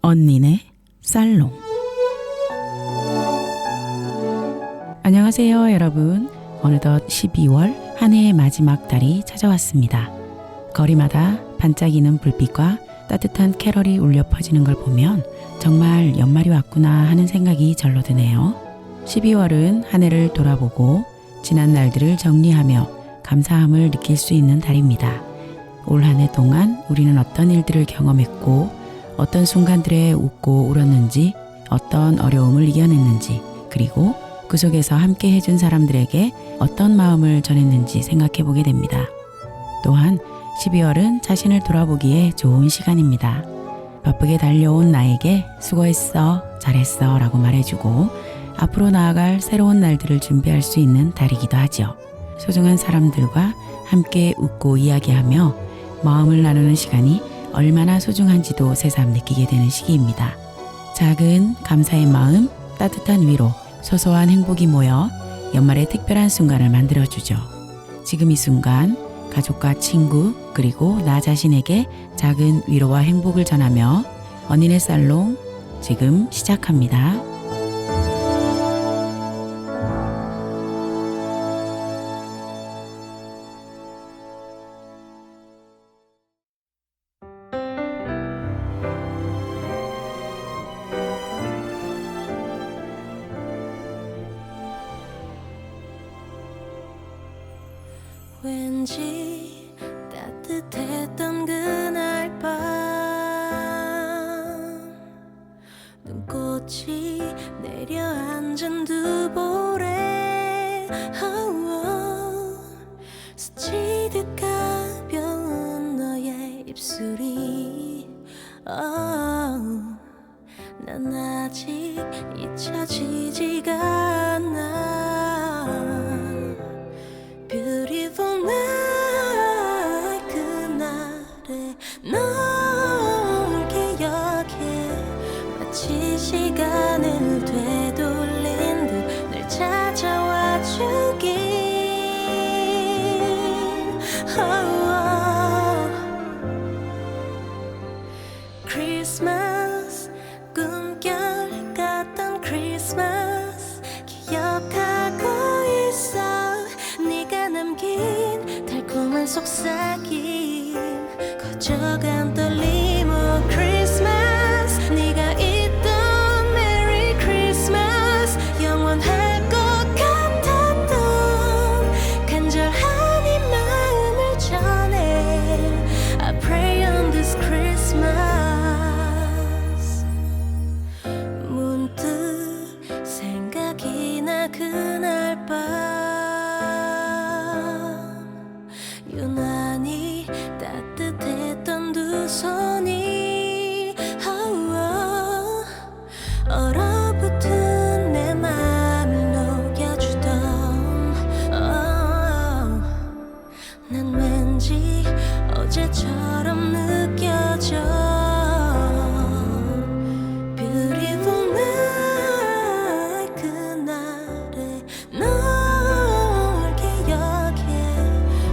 언니네 살롱. 안녕하세요 여러분. 어느덧 12월 한 해의 마지막 달이 찾아왔습니다. 거리마다 반짝이는 불빛과 따뜻한 캐럴이 울려 퍼지는 걸 보면 정말 연말이 왔구나 하는 생각이 절로 드네요. 12월은 한 해를 돌아보고 지난 날들을 정리하며 감사함을 느낄 수 있는 달입니다. 올 한 해 동안 우리는 어떤 일들을 경험했고 어떤 순간들에 웃고 울었는지, 어떤 어려움을 이겨냈는지, 그리고 그 속에서 함께 해준 사람들에게 어떤 마음을 전했는지 생각해 보게 됩니다. 또한 12월은 자신을 돌아보기에 좋은 시간입니다. 바쁘게 달려온 나에게 수고했어, 잘했어 라고 말해주고 앞으로 나아갈 새로운 날들을 준비할 수 있는 달이기도 하죠. 소중한 사람들과 함께 웃고 이야기하며 마음을 나누는 시간이 얼마나 소중한지도 새삼 느끼게 되는 시기입니다. 작은 감사의 마음, 따뜻한 위로, 소소한 행복이 모여 연말의 특별한 순간을 만들어주죠. 지금 이 순간 가족과 친구 그리고 나 자신에게 작은 위로와 행복을 전하며 언니네 살롱 지금 시작합니다. 왠지 따뜻했던 그날 밤 눈꽃이 내려앉은 두 볼에 스치듯 가벼운 너의 입술이 난 아직 잊혀지지가 않아. Beautiful night 그날의 널 기억해 마치 시간을 되돌린 듯 널 찾아와 주길 Christmas 꿈결 같던 Christmas 기억하고 있어 네가 남긴 달콤한 속삭임 커져간 떨림 Oh Christmas 네가 있던 Merry Christmas 영원할 것 같았던 간절한 이 마음을 전해 I pray on this Christmas 문득 생각이 나 그날 밤 유난히 따뜻했던 두 손이 얼어붙은 내 맘을 녹여주던 난 왠지 어제처럼 느껴져 Beautiful night 그날의 널 기억해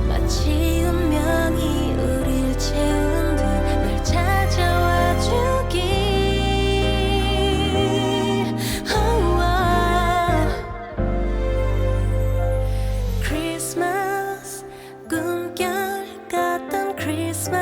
마치 운명이 우릴 채운 듯 널 찾아와 주길 Christmas 꿈결 같던 Christmas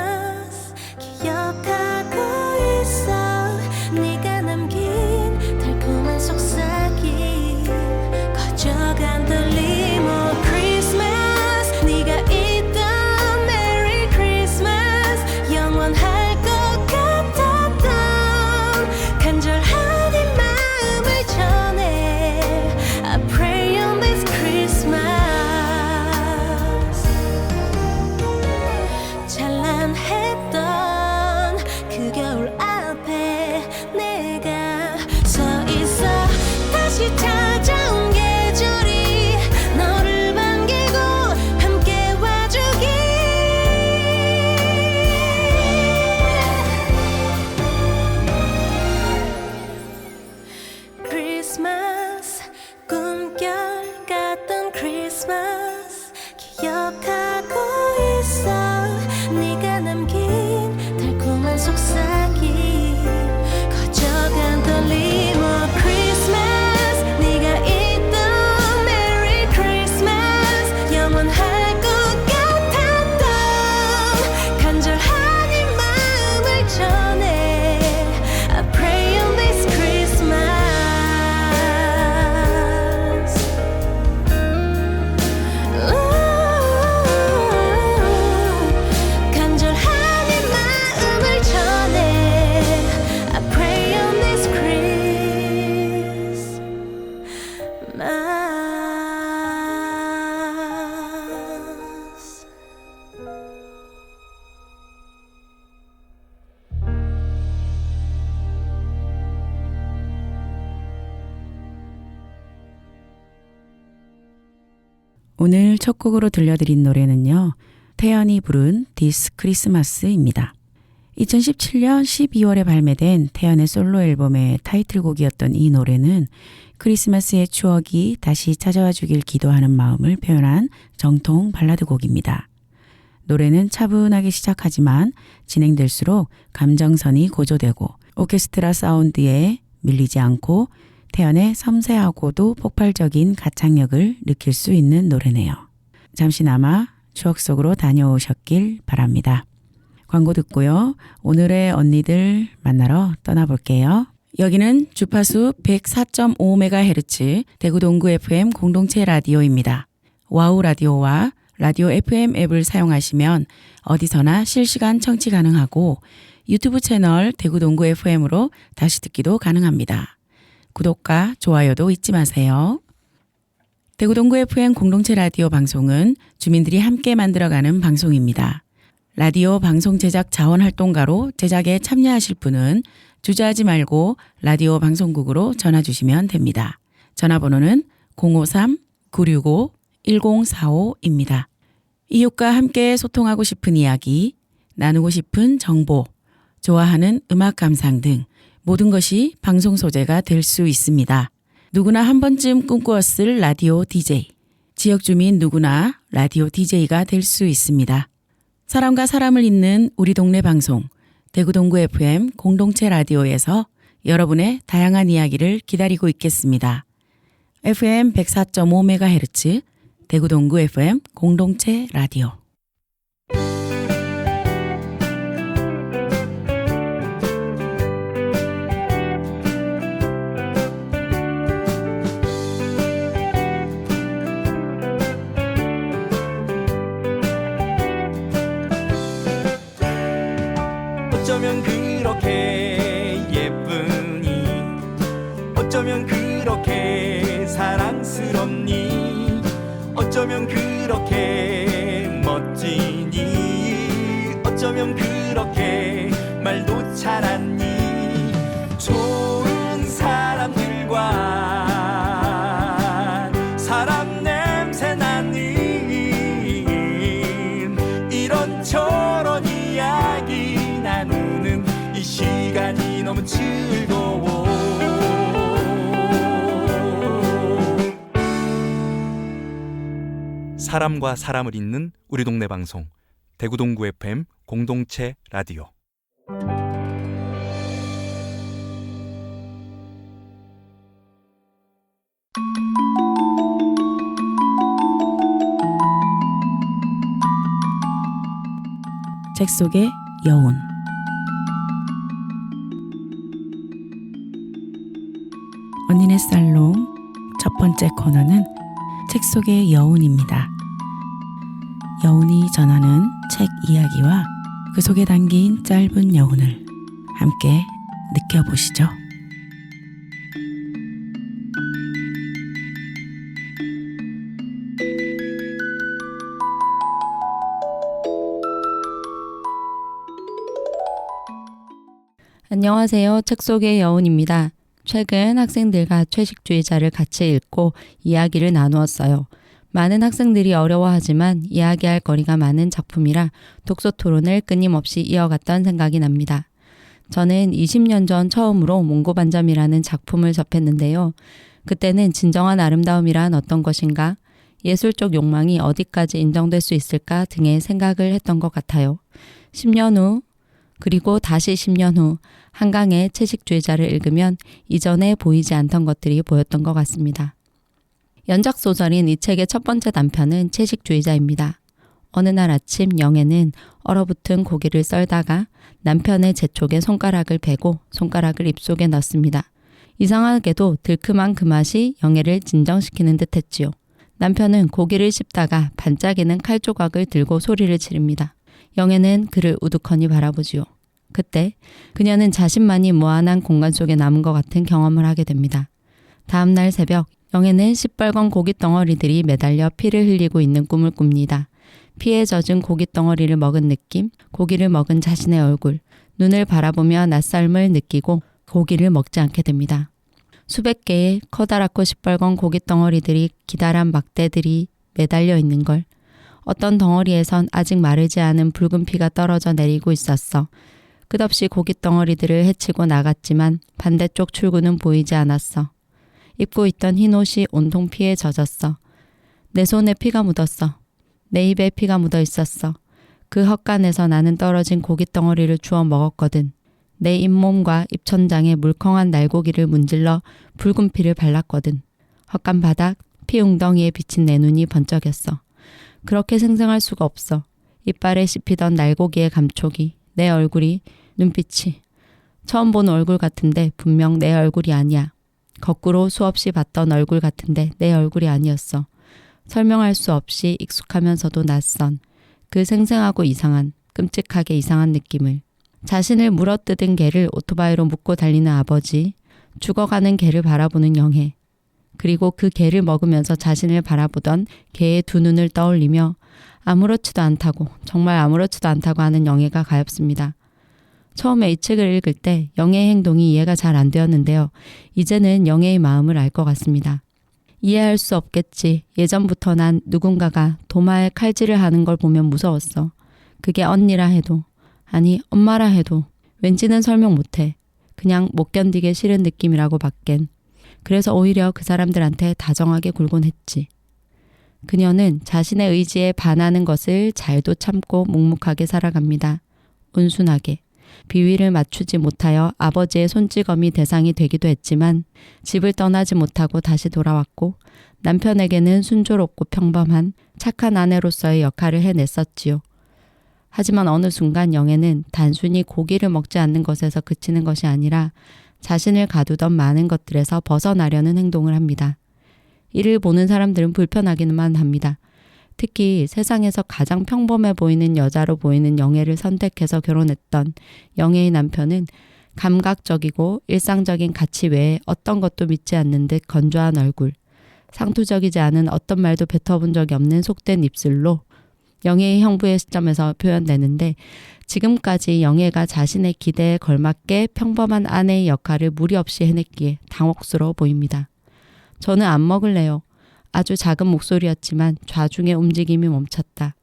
오늘 첫 곡으로 들려드린 노래는요. 태연이 부른 This Christmas입니다. 2017년 12월에 발매된 태연의 솔로 앨범의 타이틀곡이었던 이 노래는 크리스마스의 추억이 다시 찾아와 주길 기도하는 마음을 표현한 정통 발라드 곡입니다. 노래는 차분하게 시작하지만 진행될수록 감정선이 고조되고 오케스트라 사운드에 밀리지 않고 태연의 섬세하고도 폭발적인 가창력을 느낄 수 있는 노래네요. 잠시나마 추억 속으로 다녀오셨길 바랍니다. 광고 듣고요. 오늘의 언니들 만나러 떠나볼게요. 여기는 주파수 104.5MHz 대구 동구 FM 공동체 라디오입니다. 와우 라디오와 라디오 FM 앱을 사용하시면 어디서나 실시간 청취 가능하고 유튜브 채널 대구 동구 FM으로 다시 듣기도 가능합니다. 구독과 좋아요도 잊지 마세요. 대구 동구 FM 공동체 라디오 방송은 주민들이 함께 만들어가는 방송입니다. 라디오 방송 제작 자원활동가로 제작에 참여하실 분은 주저하지 말고 라디오 방송국으로 전화 주시면 됩니다. 전화번호는 053-965-1045입니다. 이웃과 함께 소통하고 싶은 이야기, 나누고 싶은 정보, 좋아하는 음악 감상 등 모든 것이 방송 소재가 될 수 있습니다. 누구나 한 번쯤 꿈꾸었을 라디오 DJ, 지역 주민 누구나 라디오 DJ가 될 수 있습니다. 사람과 사람을 잇는 우리 동네 방송, 대구 동구 FM 공동체 라디오에서 여러분의 다양한 이야기를 기다리고 있겠습니다. FM 104.5MHz 대구 동구 FM 공동체 라디오. 어쩌면 그렇게 예쁘니 어쩌면 그렇게 사랑스럽니 어쩌면 그렇게 멋지니 어쩌면 그렇게 말도 잘하니 좋은 사람들과 사람 냄새 나는 이런저런 이야기 나누는 이 시간이 너무 즐거워. 사람과 사람을 잇는 우리 동네 방송 대구 동구 FM 공동체 라디오. 책 속의 여운. 언니네 살롱 첫 번째 코너는 책 속의 여운입니다. 여운이 전하는 책 이야기와 그 속에 담긴 짧은 여운을 함께 느껴보시죠. 안녕하세요. 책 속의 여운입니다. 최근 학생들과 채식주의자를 같이 읽고 이야기를 나누었어요. 많은 학생들이 어려워하지만 이야기할 거리가 많은 작품이라 독서 토론을 끊임없이 이어갔던 생각이 납니다. 저는 20년 전 처음으로 몽고반점이라는 작품을 접했는데요. 그때는 진정한 아름다움이란 어떤 것인가, 예술적 욕망이 어디까지 인정될 수 있을까 등의 생각을 했던 것 같아요. 10년 후, 그리고 다시 10년 후 한강의 채식주의자를 읽으면 이전에 보이지 않던 것들이 보였던 것 같습니다. 연작 소설인 이 책의 첫 번째 단편은 채식주의자입니다. 어느 날 아침 영애는 얼어붙은 고기를 썰다가 남편의 제촉에 손가락을 베고 손가락을 입속에 넣습니다. 이상하게도 들큼한 그 맛이 영애를 진정시키는 듯 했지요. 남편은 고기를 씹다가 반짝이는 칼 조각을 들고 소리를 지릅니다. 영애는 그를 우두커니 바라보지요. 그때 그녀는 자신만이 무한한 공간 속에 남은 것 같은 경험을 하게 됩니다. 다음 날 새벽 영애는 시뻘건 고기 덩어리들이 매달려 피를 흘리고 있는 꿈을 꿉니다. 피에 젖은 고기 덩어리를 먹은 느낌, 고기를 먹은 자신의 얼굴, 눈을 바라보며 낯설음을 느끼고 고기를 먹지 않게 됩니다. 수백 개의 커다랗고 시뻘건 고기 덩어리들이 기다란 막대들이 매달려 있는 걸. 어떤 덩어리에선 아직 마르지 않은 붉은 피가 떨어져 내리고 있었어. 끝없이 고깃 덩어리들을 헤치고 나갔지만 반대쪽 출구는 보이지 않았어. 입고 있던 흰 옷이 온통 피에 젖었어. 내 손에 피가 묻었어. 내 입에 피가 묻어 있었어. 그 헛간에서 나는 떨어진 고깃 덩어리를 주워 먹었거든. 내 잇몸과 입천장에 물컹한 날고기를 문질러 붉은 피를 발랐거든. 헛간 바닥, 피 웅덩이에 비친 내 눈이 번쩍였어. 그렇게 생생할 수가 없어. 이빨에 씹히던 날고기의 감촉이, 내 얼굴이, 눈빛이. 처음 본 얼굴 같은데 분명 내 얼굴이 아니야. 거꾸로 수없이 봤던 얼굴 같은데 내 얼굴이 아니었어. 설명할 수 없이 익숙하면서도 낯선 그 생생하고 이상한, 끔찍하게 이상한 느낌을. 자신을 물어뜯은 개를 오토바이로 묶고 달리는 아버지, 죽어가는 개를 바라보는 영애, 그리고 그 개를 먹으면서 자신을 바라보던 개의 두 눈을 떠올리며 아무렇지도 않다고, 정말 아무렇지도 않다고 하는 영애가 가엾습니다. 처음에 이 책을 읽을 때 영애의 행동이 이해가 잘 안 되었는데요. 이제는 영애의 마음을 알 것 같습니다. 이해할 수 없겠지. 예전부터 난 누군가가 도마에 칼질을 하는 걸 보면 무서웠어. 그게 언니라 해도, 아니 엄마라 해도 왠지는 설명 못해. 그냥 못 견디게 싫은 느낌이라고 밖엔. 그래서 오히려 그 사람들한테 다정하게 굴곤 했지. 그녀는 자신의 의지에 반하는 것을 잘도 참고 묵묵하게 살아갑니다. 온순하게. 비위를 맞추지 못하여 아버지의 손찌검이 대상이 되기도 했지만 집을 떠나지 못하고 다시 돌아왔고 남편에게는 순조롭고 평범한 착한 아내로서의 역할을 해냈었지요. 하지만 어느 순간 영애는 단순히 고기를 먹지 않는 것에서 그치는 것이 아니라 자신을 가두던 많은 것들에서 벗어나려는 행동을 합니다. 이를 보는 사람들은 불편하기만 합니다. 특히 세상에서 가장 평범해 보이는 여자로 보이는 영애를 선택해서 결혼했던 영애의 남편은 감각적이고 일상적인 가치 외에 어떤 것도 믿지 않는 듯 건조한 얼굴, 상투적이지 않은 어떤 말도 뱉어본 적이 없는 속된 입술로 영애의 형부의 시점에서 표현되는데 지금까지 영애가 자신의 기대에 걸맞게 평범한 아내의 역할을 무리 없이 해냈기에 당혹스러워 보입니다. 저는 안 먹을래요. 아주 작은 목소리였지만 좌중의 움직임이 멈췄다.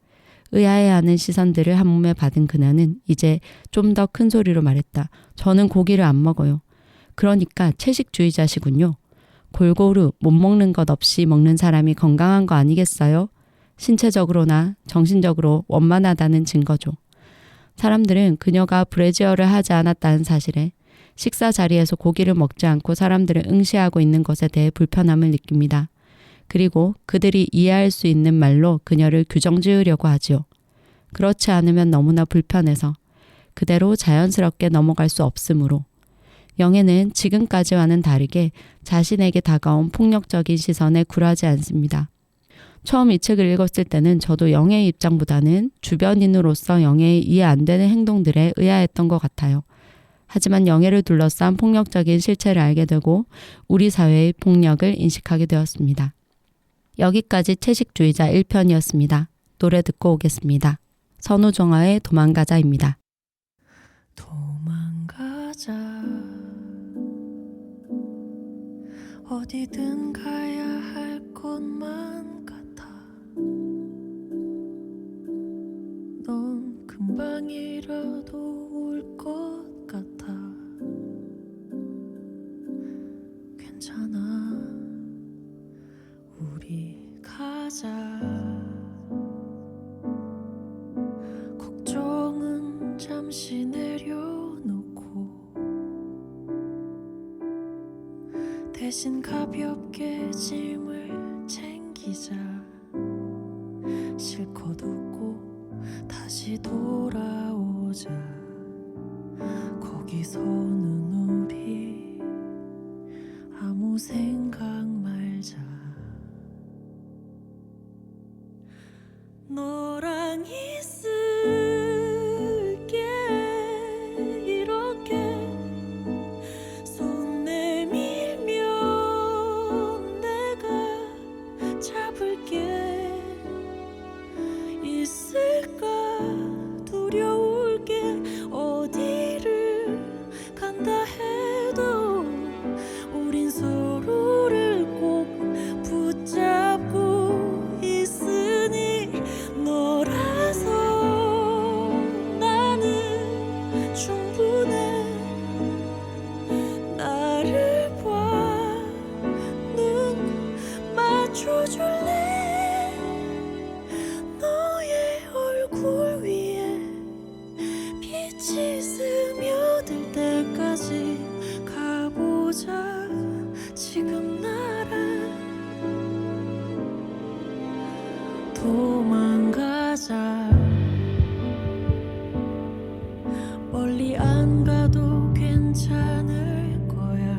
의아해하는 시선들을 한몸에 받은 그녀는 이제 좀 더 큰 소리로 말했다. 저는 고기를 안 먹어요. 그러니까 채식주의자시군요. 골고루 못 먹는 것 없이 먹는 사람이 건강한 거 아니겠어요? 신체적으로나 정신적으로 원만하다는 증거죠. 사람들은 그녀가 브래지어를 하지 않았다는 사실에 식사 자리에서 고기를 먹지 않고 사람들을 응시하고 있는 것에 대해 불편함을 느낍니다. 그리고 그들이 이해할 수 있는 말로 그녀를 규정지으려고 하지요. 그렇지 않으면 너무나 불편해서 그대로 자연스럽게 넘어갈 수 없으므로 영애는 지금까지와는 다르게 자신에게 다가온 폭력적인 시선에 굴하지 않습니다. 처음 이 책을 읽었을 때는 저도 영애의 입장보다는 주변인으로서 영애의 이해 안 되는 행동들에 의아했던 것 같아요. 하지만 영애를 둘러싼 폭력적인 실체를 알게 되고 우리 사회의 폭력을 인식하게 되었습니다. 여기까지 채식주의자 1편이었습니다. 노래 듣고 오겠습니다. 선우정아의 도망가자입니다. 도망가자 어디든 가야 할 곳만 같아 넌 금방이라도 올 것 같아 괜찮아 우리 가자 걱정은 잠시 내려놓고 대신 가볍게 짐을 챙기자 실컷 웃고 다시 돌아오자 거기서는 우리 아무 생각 말자 너랑 있을게 이렇게 손 내밀면 내가 잡을게 있을까 두려울 게 어디를 간다 해도 우린 서로 스며들 때까지 가보자 지금 나랑 도망가자 멀리 안 가도 괜찮을 거야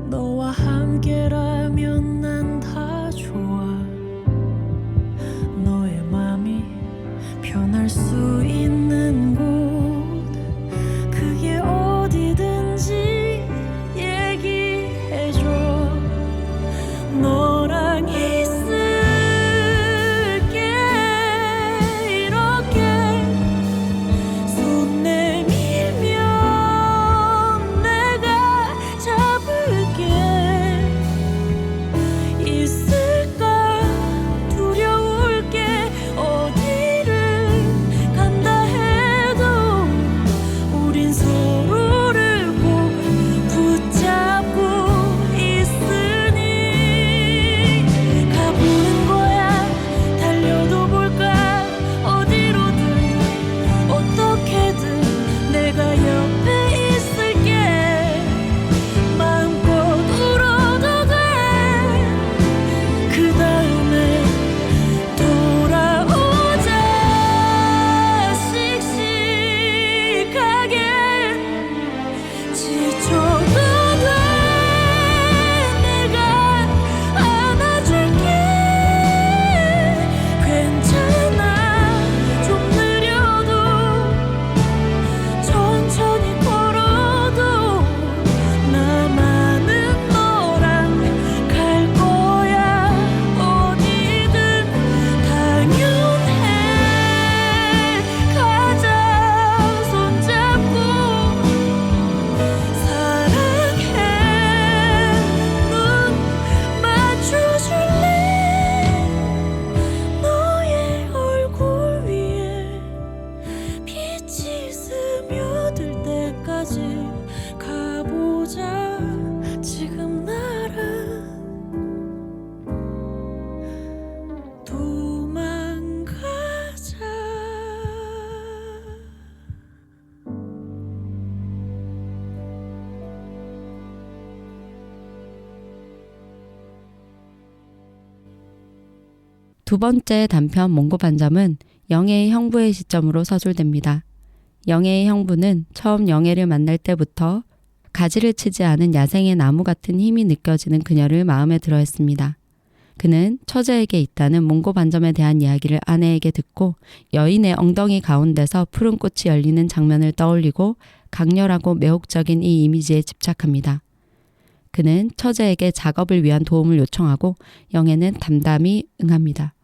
너와 함께라면 난 다 좋아 너의 맘이 변할 수 있는 곳 그게 어디든지 얘기해줘 너랑 있을게 이렇게 손 내밀면 내가 잡을게 있을까 두려울 게 어디를 간다 해도 우린 서로를 꼭 붙잡고 있으니 가보는 거야 달려도 볼까 어디로든 어떻게든 내가 옆에 있을게 마음껏 울어도 돼 그 다음에 돌아오자 씩씩하게 지쳐도 돼 내가 안아줄게 괜찮아 좀 느려도 천천히 걸어도 나만은 너랑 갈 거야 어디든 당연해 가자 손잡고 사랑해 눈 맞춰줄래 너의 얼굴 위에 빛이 스며들 때까지 가보자 지금 나랑 도망가자 두 번째 단편 몽고반점은 영애의 형부의 시점으로 서술됩니다. 영애의 형부는 처음 영애를 만날 때부터 가지를 치지 않은 야생의 나무 같은 힘이 느껴지는 그녀를 마음에 들어 했습니다. 그는 처제에게 있다는 몽고반점에 대한 이야기를 아내에게 듣고 여인의 엉덩이 가운데서 푸른 꽃이 열리는 장면을 떠올리고 강렬하고 매혹적인 이 이미지에 집착합니다. 그는 처제에게 작업을 위한 도움을 요청하고 영애는 담담히 응합니다.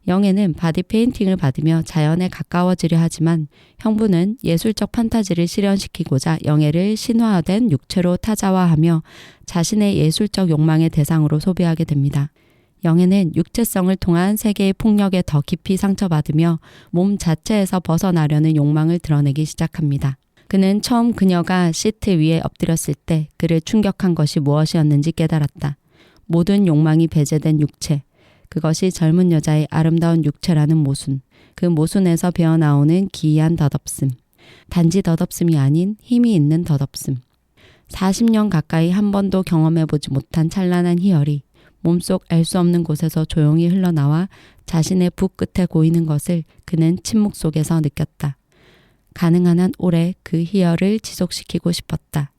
영애는 바디 페인팅을 받으며 자연에 가까워지려 하지만 형부는 예술적 판타지를 실현시키고자 영애를 신화화된 육체로 타자화하며 자신의 예술적 욕망의 대상으로 소비하게 됩니다. 영애는 육체성을 통한 세계의 폭력에 더 깊이 상처받으며 몸 자체에서 벗어나려는 욕망을 드러내기 시작합니다. 그는 처음 그녀가 시트 위에 엎드렸을 때 그를 충격한 것이 무엇이었는지 깨달았다. 모든 욕망이 배제된 육체. 그것이 젊은 여자의 아름다운 육체라는 모순. 그 모순에서 배어나오는 기이한 덧없음. 단지 덧없음이 아닌 힘이 있는 덧없음. 40년 가까이 한 번도 경험해보지 못한 찬란한 희열이 몸속 알 수 없는 곳에서 조용히 흘러나와 자신의 붓 끝에 고이는 것을 그는 침묵 속에서 느꼈다. 가능한 한 오래 그 희열을 지속시키고 싶었다.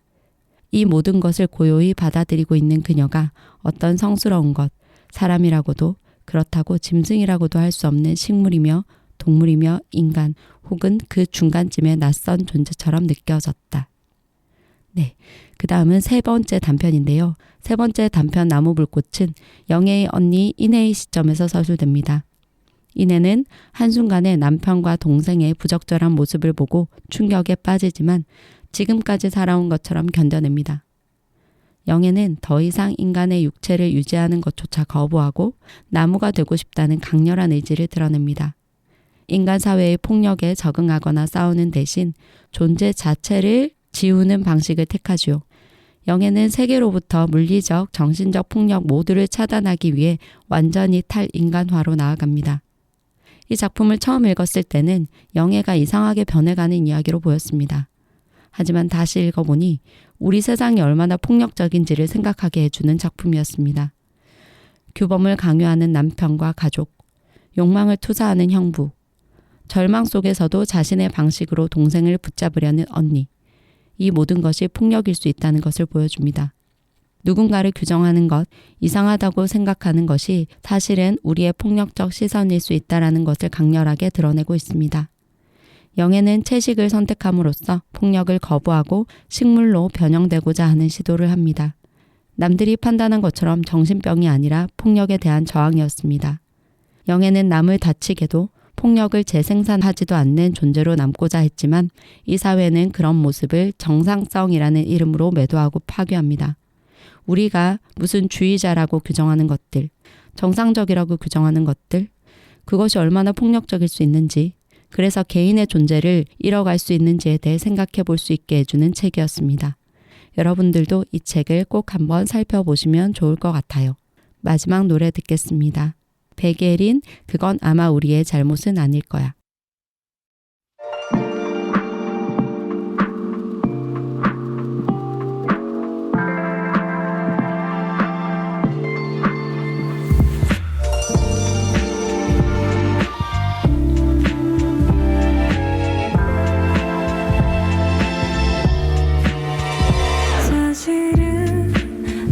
이 모든 것을 고요히 받아들이고 있는 그녀가 어떤 성스러운 것, 사람이라고도 그렇다고 짐승이라고도 할 수 없는 식물이며 동물이며 인간 혹은 그 중간쯤의 낯선 존재처럼 느껴졌다. 네, 그 다음은 세 번째 단편인데요. 세 번째 단편 나무불꽃은 영애의 언니 이내의 시점에서 서술됩니다. 이내는 한순간에 남편과 동생의 부적절한 모습을 보고 충격에 빠지지만 지금까지 살아온 것처럼 견뎌냅니다. 영애는 더 이상 인간의 육체를 유지하는 것조차 거부하고 나무가 되고 싶다는 강렬한 의지를 드러냅니다. 인간 사회의 폭력에 적응하거나 싸우는 대신 존재 자체를 지우는 방식을 택하지요. 영애는 세계로부터 물리적, 정신적 폭력 모두를 차단하기 위해 완전히 탈인간화로 나아갑니다. 이 작품을 처음 읽었을 때는 영애가 이상하게 변해가는 이야기로 보였습니다. 하지만 다시 읽어보니 우리 세상이 얼마나 폭력적인지를 생각하게 해주는 작품이었습니다. 규범을 강요하는 남편과 가족, 욕망을 투사하는 형부, 절망 속에서도 자신의 방식으로 동생을 붙잡으려는 언니, 이 모든 것이 폭력일 수 있다는 것을 보여줍니다. 누군가를 규정하는 것, 이상하다고 생각하는 것이 사실은 우리의 폭력적 시선일 수 있다는 것을 강렬하게 드러내고 있습니다. 영애는 채식을 선택함으로써 폭력을 거부하고 식물로 변형되고자 하는 시도를 합니다. 남들이 판단한 것처럼 정신병이 아니라 폭력에 대한 저항이었습니다. 영애는 남을 다치게도 폭력을 재생산하지도 않는 존재로 남고자 했지만 이 사회는 그런 모습을 정상성이라는 이름으로 매도하고 파괴합니다. 우리가 무슨 주의자라고 규정하는 것들, 정상적이라고 규정하는 것들, 그것이 얼마나 폭력적일 수 있는지, 그래서 개인의 존재를 잃어갈 수 있는지에 대해 생각해 볼 수 있게 해주는 책이었습니다. 여러분들도 이 책을 꼭 한번 살펴보시면 좋을 것 같아요. 마지막 노래 듣겠습니다. 백예린, 그건 아마 우리의 잘못은 아닐 거야. 사실은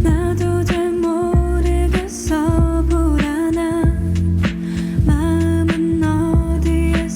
나도 잘 모르겠어 불안한 마음은 어디에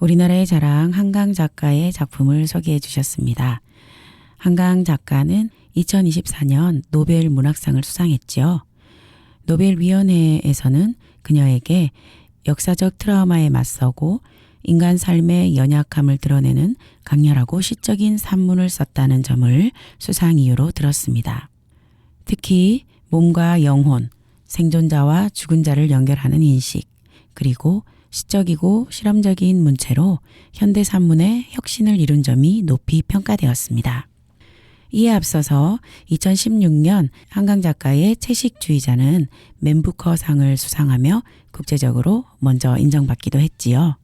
우리나라의 자랑 한강 작가의 작품을 소개해 주셨습니다. 한강 작가는 2024년 노벨 문학상을 수상했지요. 노벨위원회에서는 그녀에게 역사적 트라우마에 맞서고 인간 삶의 연약함을 드러내는 강렬하고 시적인 산문을 썼다는 점을 수상 이유로 들었습니다. 특히 몸과 영혼, 생존자와 죽은 자를 연결하는 인식, 그리고 시적이고 실험적인 문체로 현대 산문의 혁신을 이룬 점이 높이 평가되었습니다. 이에 앞서서 2016년 한강 작가의 채식주의자는 맨부커상을 수상하며 국제적으로 먼저 인정받기도 했지요.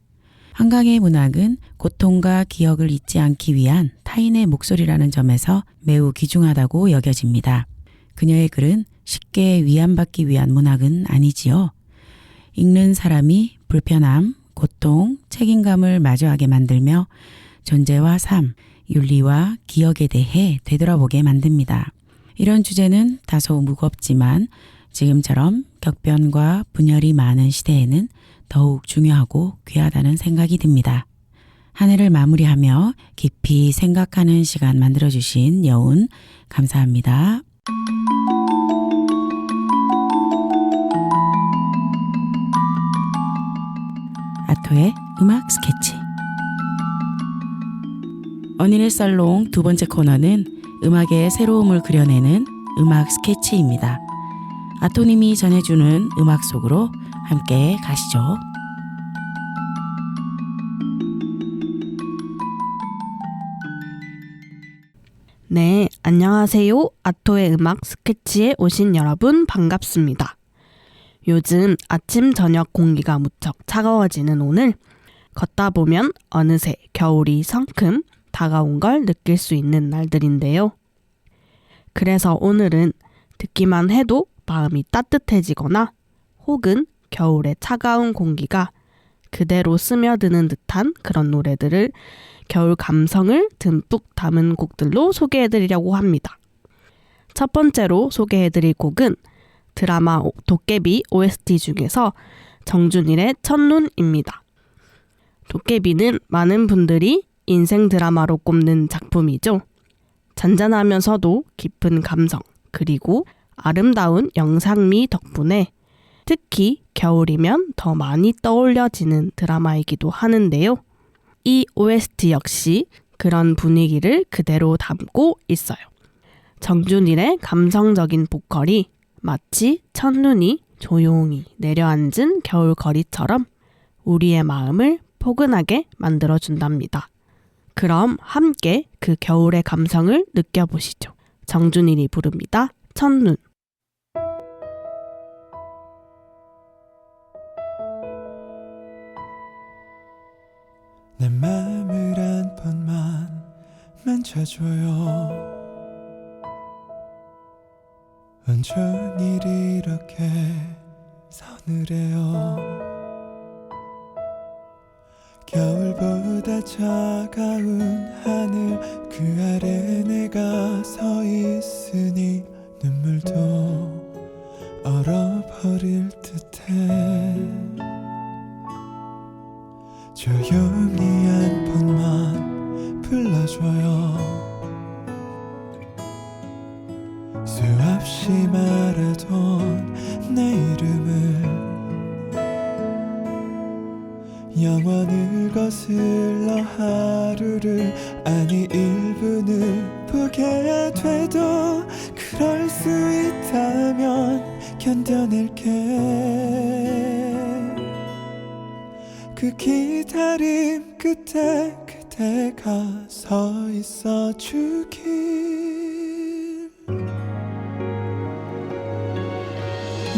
한강의 문학은 고통과 기억을 잊지 않기 위한 타인의 목소리라는 점에서 매우 귀중하다고 여겨집니다. 그녀의 글은 쉽게 위안받기 위한 문학은 아니지요. 읽는 사람이 불편함, 고통, 책임감을 마주하게 만들며 존재와 삶, 윤리와 기억에 대해 되돌아보게 만듭니다. 이런 주제는 다소 무겁지만 지금처럼 격변과 분열이 많은 시대에는 더욱 중요하고 귀하다는 생각이 듭니다. 한 해를 마무리하며 깊이 생각하는 시간 만들어주신 여운 감사합니다. 아토의 음악 스케치. 언니네 살롱 두 번째 코너는 음악의 새로움을 그려내는 음악 스케치입니다. 아토님이 전해주는 음악 속으로 함께 가시죠. 네, 안녕하세요. 아토의 음악 스케치에 오신 여러분 반갑습니다. 요즘 아침 저녁 공기가 무척 차가워지는 오늘, 걷다 보면 어느새 겨울이 성큼 다가온 걸 느낄 수 있는 날들인데요. 그래서 오늘은 듣기만 해도 마음이 따뜻해지거나 혹은 겨울의 차가운 공기가 그대로 스며드는 듯한 그런 노래들을 겨울 감성을 듬뿍 담은 곡들로 소개해드리려고 합니다. 첫 번째로 소개해드릴 곡은 드라마 도깨비 OST 중에서 정준일의 첫눈입니다. 도깨비는 많은 분들이 인생 드라마로 꼽는 작품이죠. 잔잔하면서도 깊은 감성, 그리고 아름다운 영상미 덕분에 특히 겨울이면 더 많이 떠올려지는 드라마이기도 하는데요. 이 OST 역시 그런 분위기를 그대로 담고 있어요. 정준일의 감성적인 보컬이 마치 첫눈이 조용히 내려앉은 겨울 거리처럼 우리의 마음을 포근하게 만들어준답니다. 그럼 함께 그 겨울의 감성을 느껴보시죠. 정준일이 부릅니다. 첫눈. 내 맘을 한 번만 만져줘요. 온종일 이렇게 서늘해요. 겨울보다 차가운 하늘 그 아래 내가 서 있으니 눈물도 얼어버릴 듯해. 조용히 한 번만 불러줘요. 수없이 말하던 내 이름을 영원을 거슬러 하루를 아니 1분을 보게 돼도 그럴 수 있다면 견뎌낼게. 그 기다림 끝에 그대가 서 있어 주길.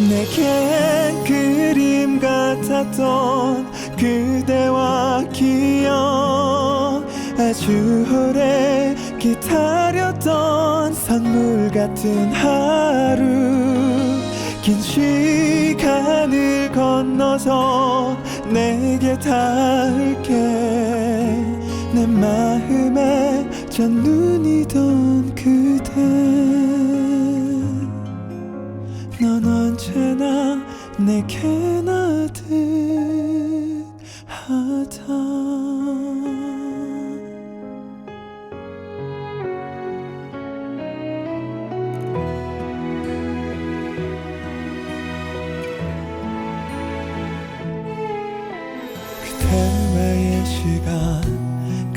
내겐 그림 같았던 그대와 기억, 아주 오래 기다렸던 선물 같은 하루. 긴 시간을 건너서 내게 닿을게. 내 마음에 첫눈이던 그대, 넌 언제나 내게 나듯하다.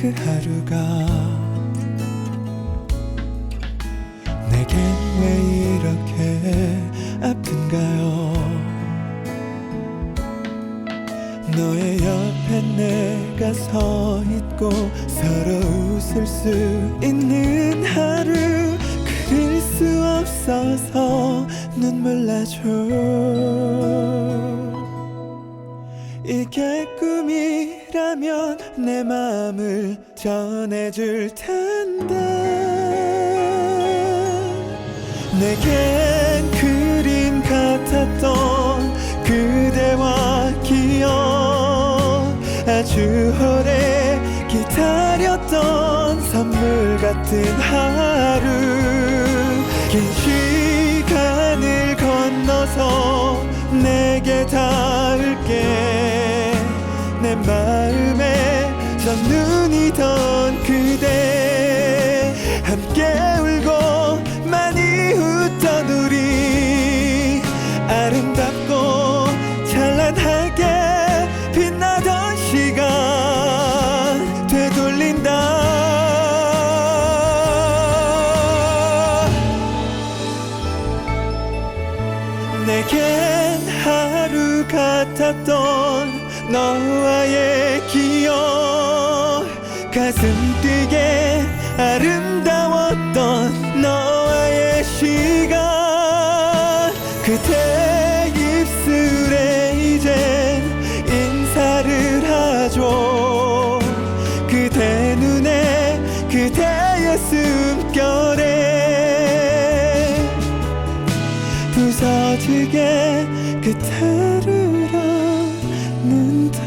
그 하루가 내겐 왜 이렇게 아픈가요? 너의 옆에 내가 서 있고 서로 웃을 수 있는 하루 그릴 수 없어서 눈물 나죠. 이게 꿈이라면 내 마음을 전해줄 텐데 내겐 그림 같았던 그대와 기억 아주 오래 기다렸던 선물 같은 하루 긴 시간을 건너서 내게 닿을게 내 마음에 첫눈이던 그대 함께 울고 많이 웃던 우리 아름답고 찬란하게 빛나던 시간 되돌린다 내겐 하루 같았던 너와의 기억 가슴 뛰게 아름다웠던 너와의 시간 그대 입술에 이젠 인사를 하죠 그대 눈에 그대의 숨결에 부서지게 그대를 안는다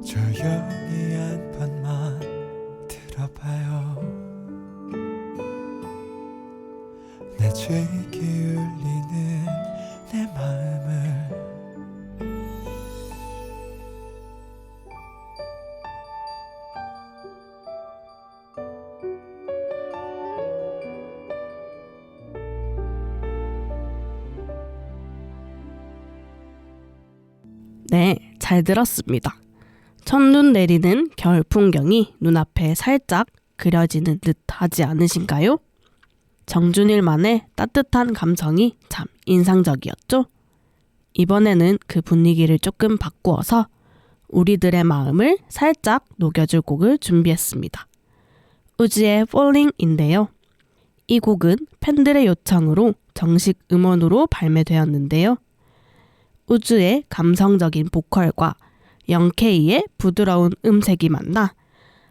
조용히 한 번만 들어봐요 내 주기 울리는 내 마음을 네, 잘 들었습니다. 첫눈 내리는 겨울 풍경이 눈앞에 살짝 그려지는 듯 하지 않으신가요? 정준일만의 따뜻한 감성이 참 인상적이었죠? 이번에는 그 분위기를 조금 바꾸어서 우리들의 마음을 살짝 녹여줄 곡을 준비했습니다. 우즈의 Falling인데요. 이 곡은 팬들의 요청으로 정식 음원으로 발매되었는데요. 우즈의 감성적인 보컬과 영케이의 부드러운 음색이 만나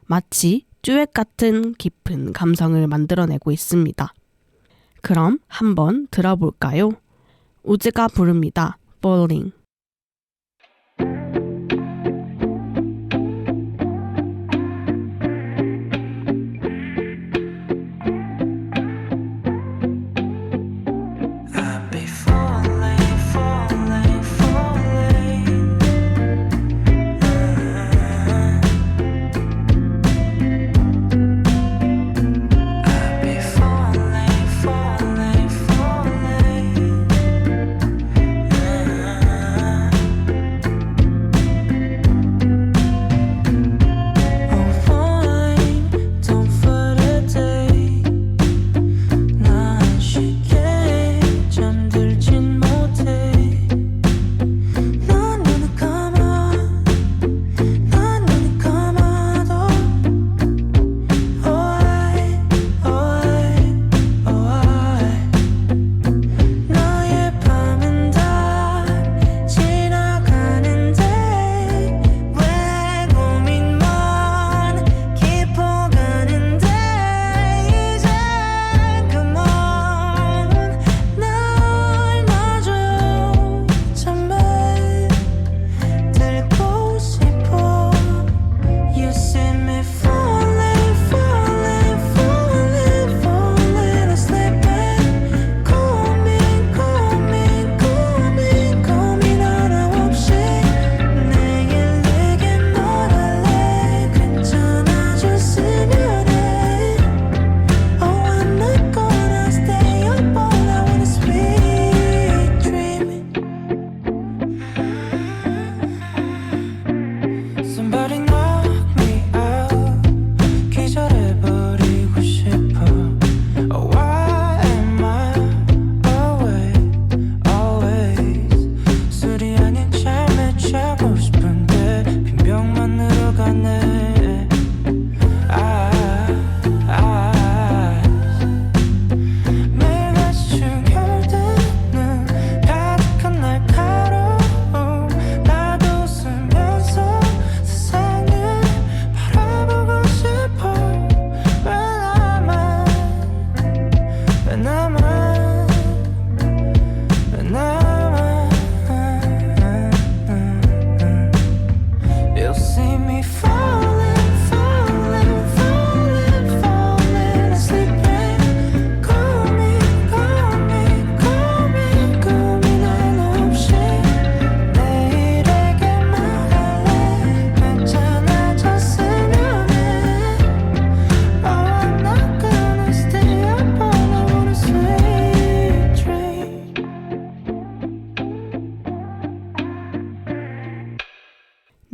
마치 듀엣 같은 깊은 감성을 만들어내고 있습니다. 그럼 한번 들어볼까요? 우즈가 부릅니다. Falling.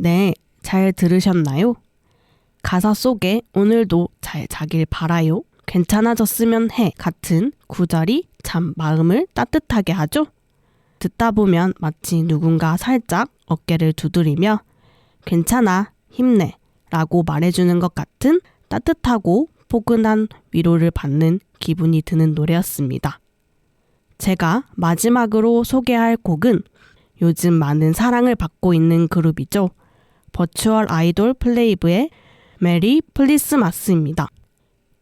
네, 잘 들으셨나요? 가사 속에 오늘도 잘 자길 바라요, 괜찮아졌으면 해 같은 구절이 참 마음을 따뜻하게 하죠? 듣다 보면 마치 누군가 살짝 어깨를 두드리며 괜찮아, 힘내 라고 말해주는 것 같은 따뜻하고 포근한 위로를 받는 기분이 드는 노래였습니다. 제가 마지막으로 소개할 곡은 요즘 많은 사랑을 받고 있는 그룹이죠. 버추얼 아이돌 플레이브의 메리 플리스마스입니다.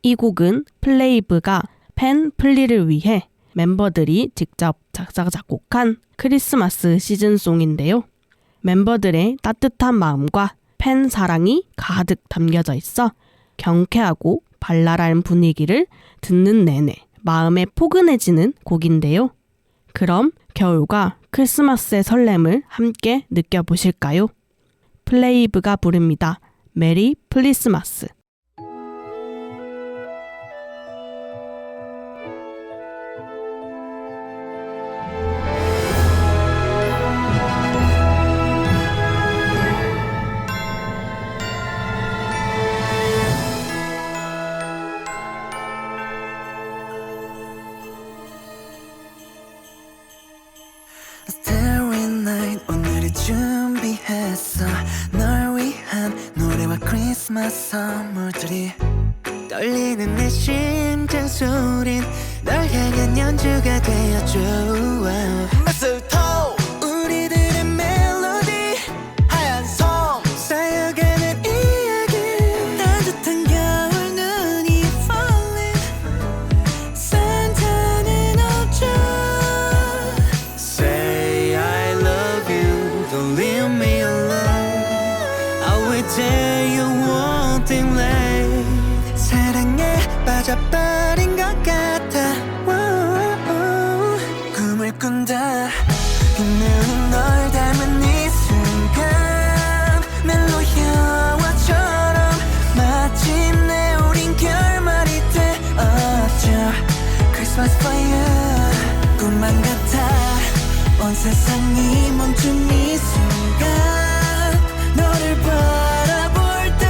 이 곡은 플레이브가 팬 플리를 위해 멤버들이 직접 작사 작곡한 크리스마스 시즌송인데요. 멤버들의 따뜻한 마음과 팬 사랑이 가득 담겨져 있어 경쾌하고 발랄한 분위기를 듣는 내내 마음에 포근해지는 곡인데요. 그럼 겨울과 크리스마스의 설렘을 함께 느껴보실까요? 플레이브가 부릅니다. 메리 플리스마스. Starry night 오늘이 준비했어 널 위한 노래와 크리스마스 선물들이 떨리는 내 심장 소린 널 향한 연주가 되어줘 미스터 우리들의 멜로디 하얀 섬 쌓여가는 이야기 따뜻한 겨울 눈이 falling 산타는 없죠 Say I love you don't leave me alone I will tell you one thing late 사랑에 빠져버린 것 같아 꿈을 꾼다 이 눈은 널 닮은 이 순간 멜로 영화처럼 마침내 우린 결말이 되었죠 Christmas for you 꿈만 같아 온 세상이 멈춘 이 순간 너를 바라볼 때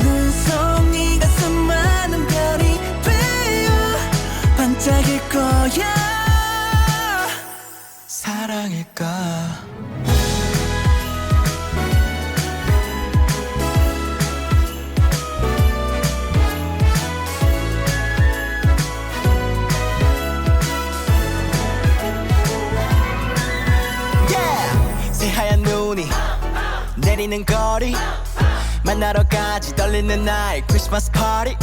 눈송이가 수많은 별이 되어 반짝일 거야 사랑일까 새하얀 눈이 내리는 거리 만나러까지 떨리는 날 크리스마스 파티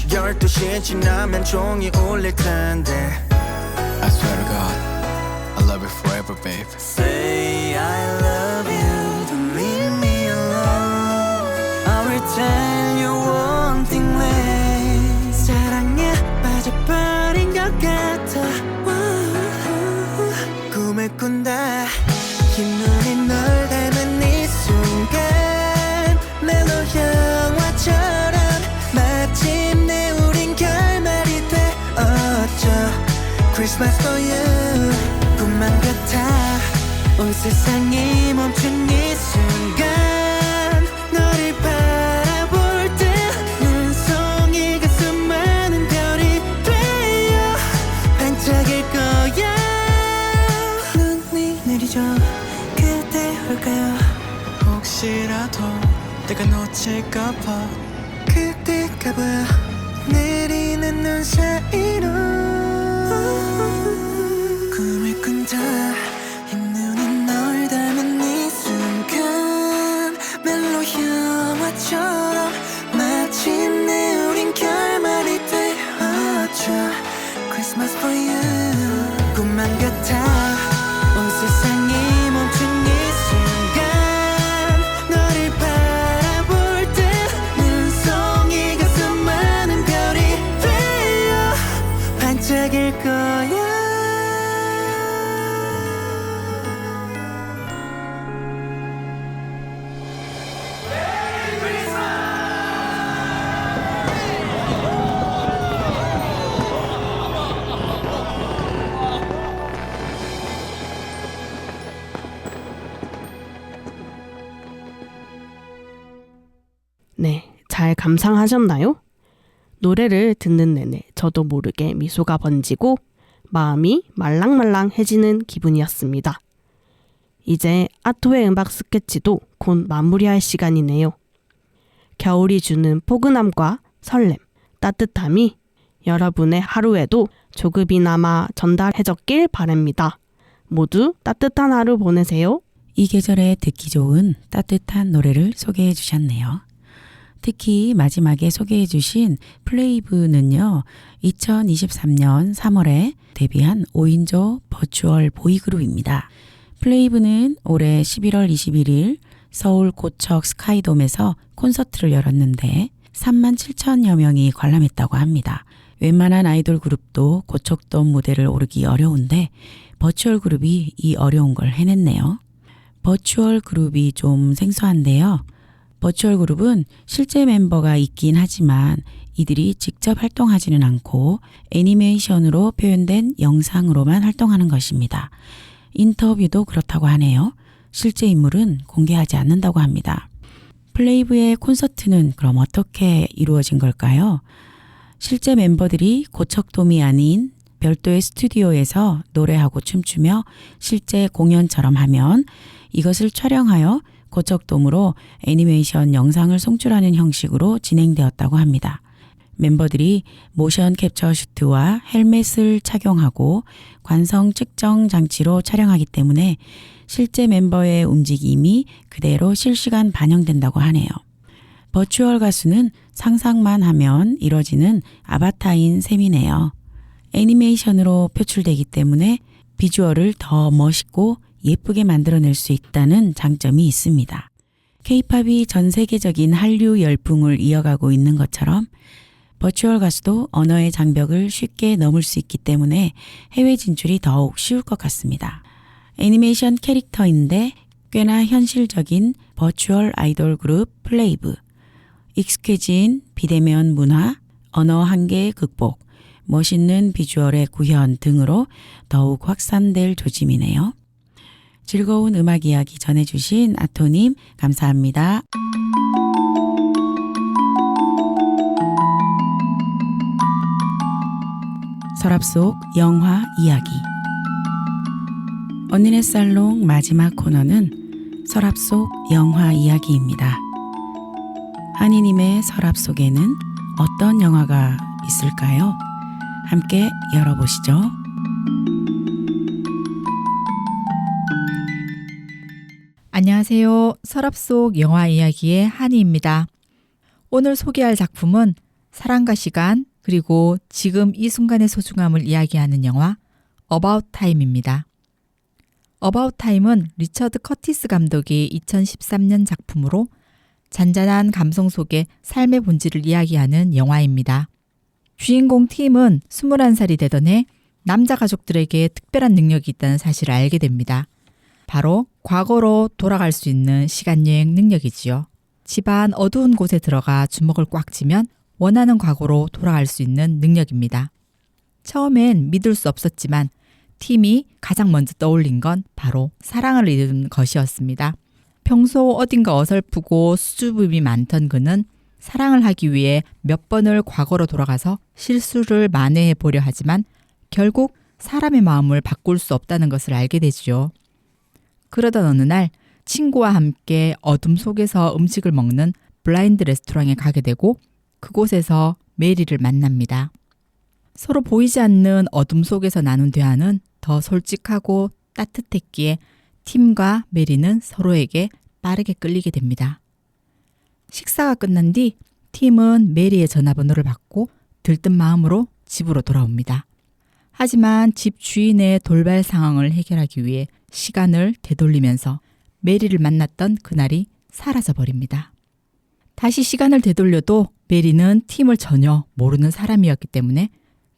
12시에 지나면 종이 울릴 텐데 I swear to God I love you forever babe Say I love you don't leave me alone I will tell you one thing late 사랑에 빠져버린 것 같아 꿈을 꾼다 흰 눈이 널 닮은 이 순간 멜로 영화처럼 마침내 우린 결말이 되었죠 Christmas for you 꿈만 같아 온 세상이 멈춘 이 순간 너를 바라볼 때 눈송이가 수많은 별이 되어 반짝일 거야 눈이 내리죠 그때 올까요 혹시라도 내가 놓칠까봐 그때가 보여 내리는 눈 사이로 꿈을 꾼다 이 눈이 널 닮은 이 순간 멜로 영화처럼 마침내 우린 결말이 되었죠 Christmas for you 꿈만 같아 온 세상이 멈춘 이 순간 너를 바라볼 때 눈송이가 수많은 별이 되어 반짝일 거야 네, 잘 감상하셨나요? 노래를 듣는 내내 저도 모르게 미소가 번지고 마음이 말랑말랑해지는 기분이었습니다. 이제 아토의 음악 스케치도 곧 마무리할 시간이네요. 겨울이 주는 포근함과 설렘, 따뜻함이 여러분의 하루에도 조금이나마 전달해졌길 바랍니다. 모두 따뜻한 하루 보내세요. 이 계절에 듣기 좋은 따뜻한 노래를 소개해 주셨네요. 특히 마지막에 소개해 주신 플레이브는요. 2023년 3월에 데뷔한 5인조 버추얼 보이그룹입니다. 플레이브는 올해 11월 21일 서울 고척 스카이돔에서 콘서트를 열었는데 3만 7천여 명이 관람했다고 합니다. 웬만한 아이돌 그룹도 고척돔 무대를 오르기 어려운데 버추얼 그룹이 이 어려운 걸 해냈네요. 버추얼 그룹이 좀 생소한데요. 버추얼 그룹은 실제 멤버가 있긴 하지만 이들이 직접 활동하지는 않고 애니메이션으로 표현된 영상으로만 활동하는 것입니다. 인터뷰도 그렇다고 하네요. 실제 인물은 공개하지 않는다고 합니다. 플레이브의 콘서트는 그럼 어떻게 이루어진 걸까요? 실제 멤버들이 고척돔이 아닌 별도의 스튜디오에서 노래하고 춤추며 실제 공연처럼 하면 이것을 촬영하여 고척돔으로 애니메이션 영상을 송출하는 형식으로 진행되었다고 합니다. 멤버들이 모션 캡처 슈트와 헬멧을 착용하고 관성 측정 장치로 촬영하기 때문에 실제 멤버의 움직임이 그대로 실시간 반영된다고 하네요. 버추얼 가수는 상상만 하면 이뤄지는 아바타인 셈이네요. 애니메이션으로 표출되기 때문에 비주얼을 더 멋있고 예쁘게 만들어낼 수 있다는 장점이 있습니다. K-팝이 전 세계적인 한류 열풍을 이어가고 있는 것처럼 버추얼 가수도 언어의 장벽을 쉽게 넘을 수 있기 때문에 해외 진출이 더욱 쉬울 것 같습니다. 애니메이션 캐릭터인데 꽤나 현실적인 버추얼 아이돌 그룹 플레이브, 익숙해진 비대면 문화, 언어 한계 극복, 멋있는 비주얼의 구현 등으로 더욱 확산될 조짐이네요. 즐거운 음악 이야기 전해주신 아토님 감사합니다. 서랍 속 영화 이야기. 언니네 살롱 마지막 코너는 서랍 속 영화 이야기입니다. 한이님의 서랍 속에는 어떤 영화가 있을까요? 함께 열어보시죠. 안녕하세요. 서랍 속 영화 이야기의 한이입니다. 오늘 소개할 작품은 사랑과 시간 그리고 지금 이 순간의 소중함을 이야기하는 영화 About Time입니다. About Time은 리처드 커티스 감독의 2013년 작품으로 잔잔한 감성 속의 삶의 본질을 이야기하는 영화입니다. 주인공 팀은 21살이 되던 해 남자 가족들에게 특별한 능력이 있다는 사실을 알게 됩니다. 바로 과거로 돌아갈 수 있는 시간여행 능력이지요. 집안 어두운 곳에 들어가 주먹을 꽉 쥐면 원하는 과거로 돌아갈 수 있는 능력입니다. 처음엔 믿을 수 없었지만 팀이 가장 먼저 떠올린 건 바로 사랑을 이루는 것이었습니다. 평소 어딘가 어설프고 수줍음이 많던 그는 사랑을 하기 위해 몇 번을 과거로 돌아가서 실수를 만회해 보려 하지만 결국 사람의 마음을 바꿀 수 없다는 것을 알게 되지요. 그러던 어느 날 친구와 함께 어둠 속에서 음식을 먹는 블라인드 레스토랑에 가게 되고 그곳에서 메리를 만납니다. 서로 보이지 않는 어둠 속에서 나눈 대화는 더 솔직하고 따뜻했기에 팀과 메리는 서로에게 빠르게 끌리게 됩니다. 식사가 끝난 뒤 팀은 메리의 전화번호를 받고 들뜬 마음으로 집으로 돌아옵니다. 하지만 집 주인의 돌발 상황을 해결하기 위해 시간을 되돌리면서 메리를 만났던 그날이 사라져 버립니다. 다시 시간을 되돌려도 메리는 팀을 전혀 모르는 사람이었기 때문에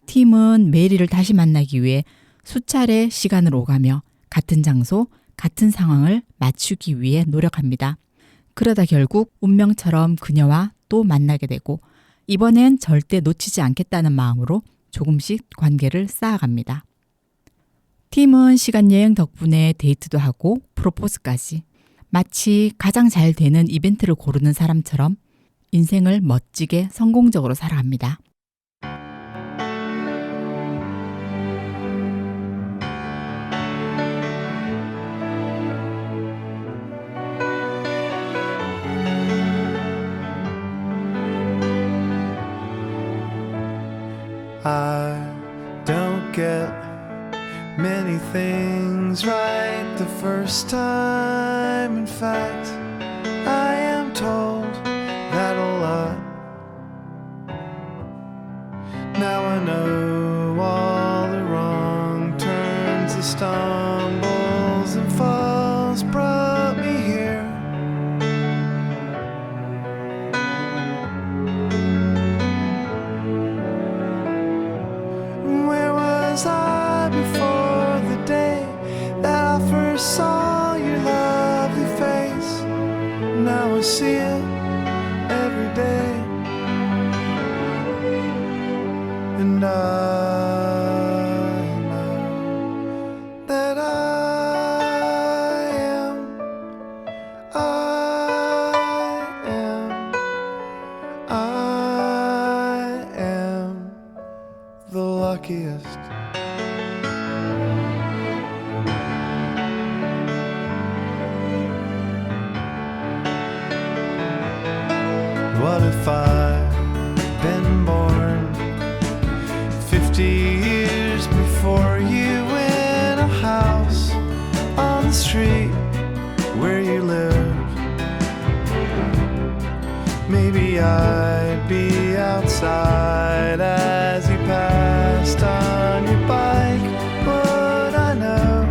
팀은 메리를 다시 만나기 위해 수차례 시간을 오가며 같은 장소, 같은 상황을 맞추기 위해 노력합니다. 그러다 결국 운명처럼 그녀와 또 만나게 되고 이번엔 절대 놓치지 않겠다는 마음으로 조금씩 관계를 쌓아갑니다. 팀은 시간여행 덕분에 데이트도 하고 프로포즈까지 마치 가장 잘 되는 이벤트를 고르는 사람처럼 인생을 멋지게 성공적으로 살아 합니다. I don't get many things right the first time. In fact, I am told that a lot. Now I know all the wrong turns, the stumbles and falls brought me here. Where was I before the day that I first saw your lovely face? Now I see it every day, and I know that I am the luckiest. What if I'd been born 50 years before you in a house on the street where you live? Maybe I'd be outside as you passed on your bike. Would I know?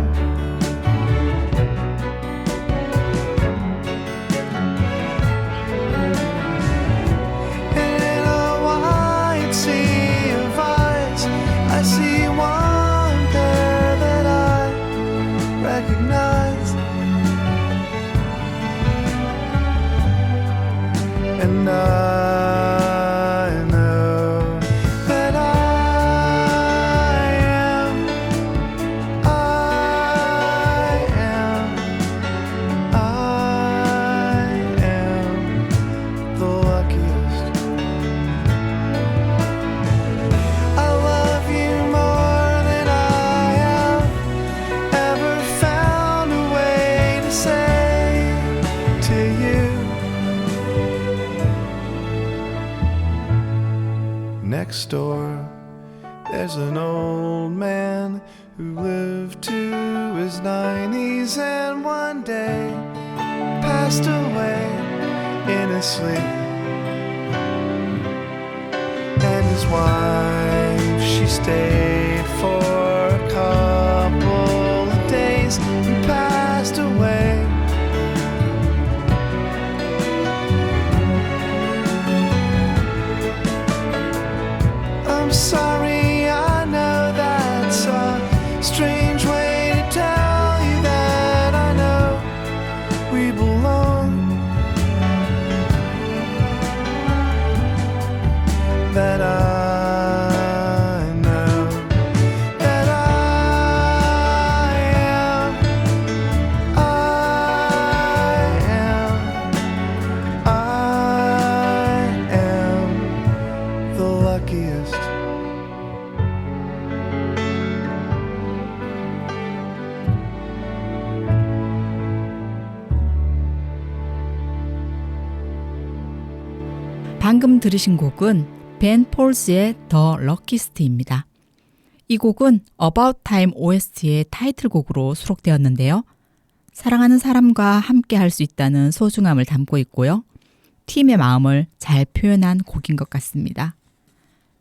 In a wide sea of eyes, I see one pair that I recognize, and I know that I am the luckiest. I love you more than I have ever found a way to say to you. Next door, there's an old man who lived to his 90s and one day passed away in his sleep. And his wife, she stayed for a couple of days and passed away. I'm sorry, I know that's a strange way to tell you that I know we belong, that I know that I am the luckiest. 방금 들으신 곡은 벤 폴스의 더 럭키스트입니다. 이 곡은 About Time OST의 타이틀곡으로 수록되었는데요. 사랑하는 사람과 함께 할 수 있다는 소중함을 담고 있고요. 팀의 마음을 잘 표현한 곡인 것 같습니다.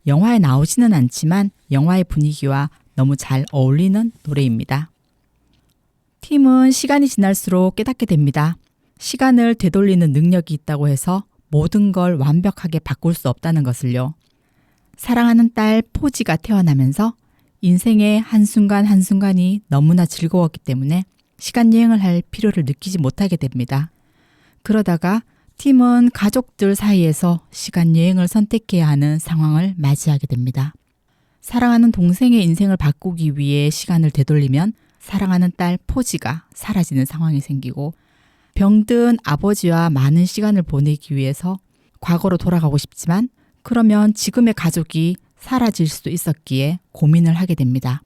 영화에 나오지는 않지만 영화의 분위기와 너무 잘 어울리는 노래입니다. 팀은 시간이 지날수록 깨닫게 됩니다. 시간을 되돌리는 능력이 있다고 해서 모든 걸 완벽하게 바꿀 수 없다는 것을요. 사랑하는 딸 포지가 태어나면서 인생의 한순간 한순간이 너무나 즐거웠기 때문에 시간 여행을 할 필요를 느끼지 못하게 됩니다. 그러다가 팀은 가족들 사이에서 시간 여행을 선택해야 하는 상황을 맞이하게 됩니다. 사랑하는 동생의 인생을 바꾸기 위해 시간을 되돌리면 사랑하는 딸 포지가 사라지는 상황이 생기고 병든 아버지와 많은 시간을 보내기 위해서 과거로 돌아가고 싶지만 그러면 지금의 가족이 사라질 수도 있었기에 고민을 하게 됩니다.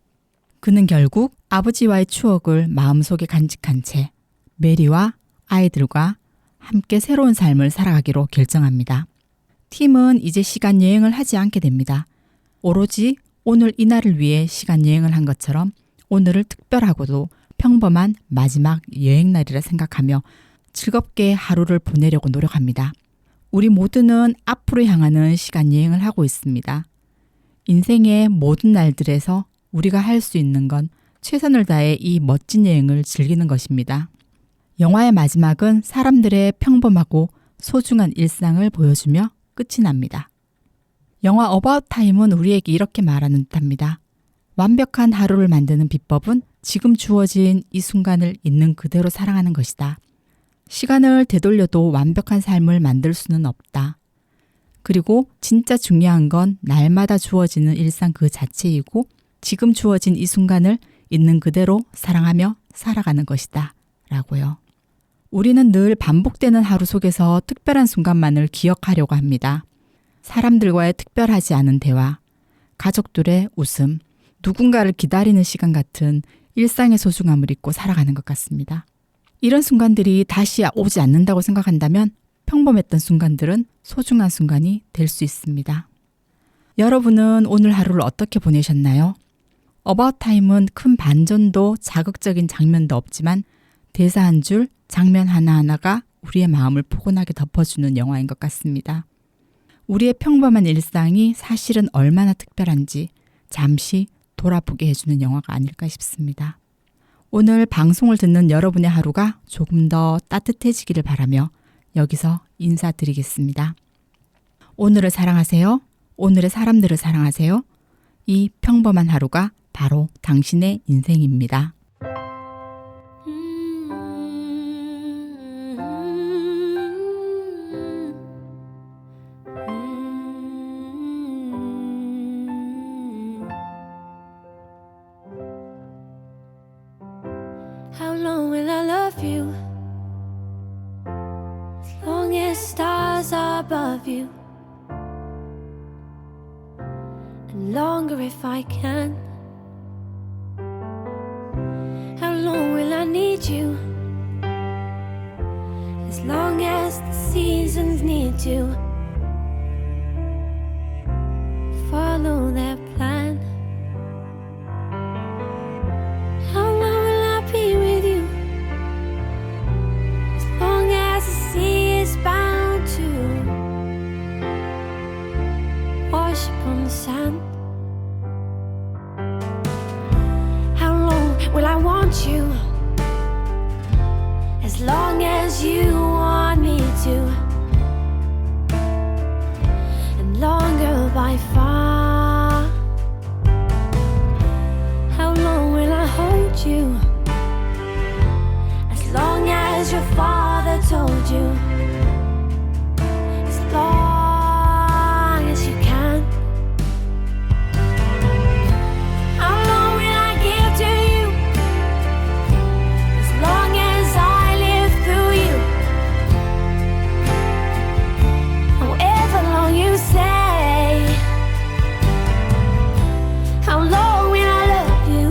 그는 결국 아버지와의 추억을 마음속에 간직한 채 메리와 아이들과 함께 새로운 삶을 살아가기로 결정합니다. 팀은 이제 시간 여행을 하지 않게 됩니다. 오로지 오늘 이날을 위해 시간 여행을 한 것처럼 오늘을 특별하고도 평범한 마지막 여행날이라 생각하며 즐겁게 하루를 보내려고 노력합니다. 우리 모두는 앞으로 향하는 시간 여행을 하고 있습니다. 인생의 모든 날들에서 우리가 할 수 있는 건 최선을 다해 이 멋진 여행을 즐기는 것입니다. 영화의 마지막은 사람들의 평범하고 소중한 일상을 보여주며 끝이 납니다. 영화 어바웃 타임은 우리에게 이렇게 말하는 듯합니다. 완벽한 하루를 만드는 비법은 지금 주어진 이 순간을 있는 그대로 사랑하는 것이다. 시간을 되돌려도 완벽한 삶을 만들 수는 없다. 그리고 진짜 중요한 건 날마다 주어지는 일상 그 자체이고 지금 주어진 이 순간을 있는 그대로 사랑하며 살아가는 것이다. 라고요. 우리는 늘 반복되는 하루 속에서 특별한 순간만을 기억하려고 합니다. 사람들과의 특별하지 않은 대화, 가족들의 웃음, 누군가를 기다리는 시간 같은 일상의 소중함을 잊고 살아가는 것 같습니다. 이런 순간들이 다시 오지 않는다고 생각한다면 평범했던 순간들은 소중한 순간이 될 수 있습니다. 여러분은 오늘 하루를 어떻게 보내셨나요? 어바웃 타임은 큰 반전도 자극적인 장면도 없지만 대사 한 줄, 장면 하나하나가 우리의 마음을 포근하게 덮어주는 영화인 것 같습니다. 우리의 평범한 일상이 사실은 얼마나 특별한지 잠시 돌아보게 해주는 영화가 아닐까 싶습니다. 오늘 방송을 듣는 여러분의 하루가 조금 더 따뜻해지기를 바라며 여기서 인사드리겠습니다. 오늘을 사랑하세요. 오늘의 사람들을 사랑하세요. 이 평범한 하루가 바로 당신의 인생입니다. How long will I love you? As long as stars are above you, and longer if I can. How long will I need you? As long as the seasons need to follow their plan. How long will I be with you? As long as the sea is bound to wash upon the sand. How long will I want you? As long as you want me to, and longer by far. How long will I hold you? As long as your father told you, as long as you can. How long will I give to you? As long as I live through you. However long you say. How long will I love you?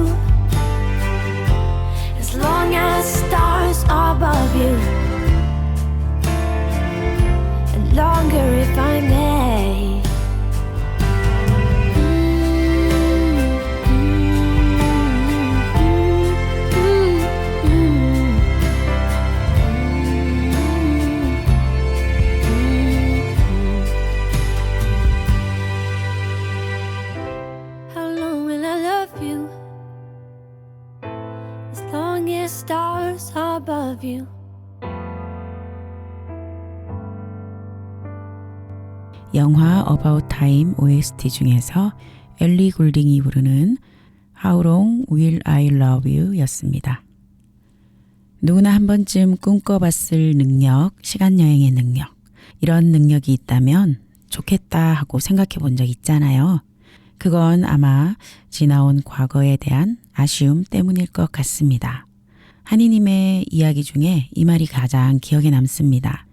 As long as stars are above you, and longer if I may. How long will I love you? As long as stars are above you. 영화 About Time OST 중에서 엘리 굴딩이 부르는 How Long Will I Love You 였습니다. 누구나 한 번쯤 꿈꿔봤을 능력, 시간여행의 능력, 이런 능력이 있다면 좋겠다 하고 생각해 본 적 있잖아요. 그건 아마 지나온 과거에 대한 아쉬움 때문일 것 같습니다. 한이님의 이야기 중에 이 말이 가장 기억에 남습니다.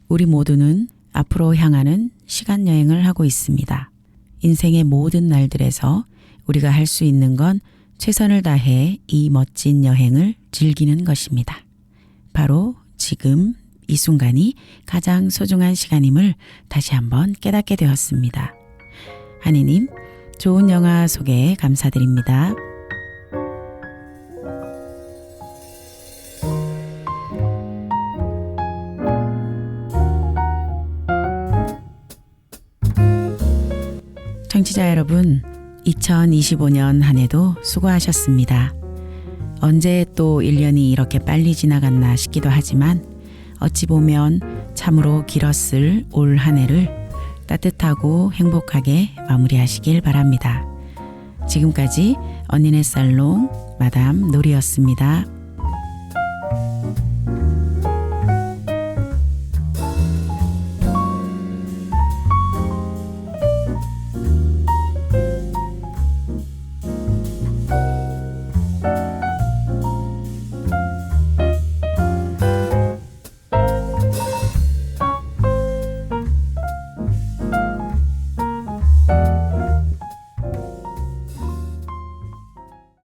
우리 모두는 앞으로 향하는 시간 여행을 하고 있습니다. 인생의 모든 날들에서 우리가 할 수 있는 건 최선을 다해 이 멋진 여행을 즐기는 것입니다. 바로 지금 이 순간이 가장 소중한 시간임을 다시 한번 깨닫게 되었습니다. 한이님, 좋은 영화 소개 감사드립니다. 청취자 여러분, 2025년 한 해도 수고하셨습니다. 언제 또 1년이 이렇게 빨리 지나갔나 싶기도 하지만 어찌 보면 참으로 길었을 올 한 해를 따뜻하고 행복하게 마무리하시길 바랍니다. 지금까지 언니네 살롱 마담 놀이였습니다.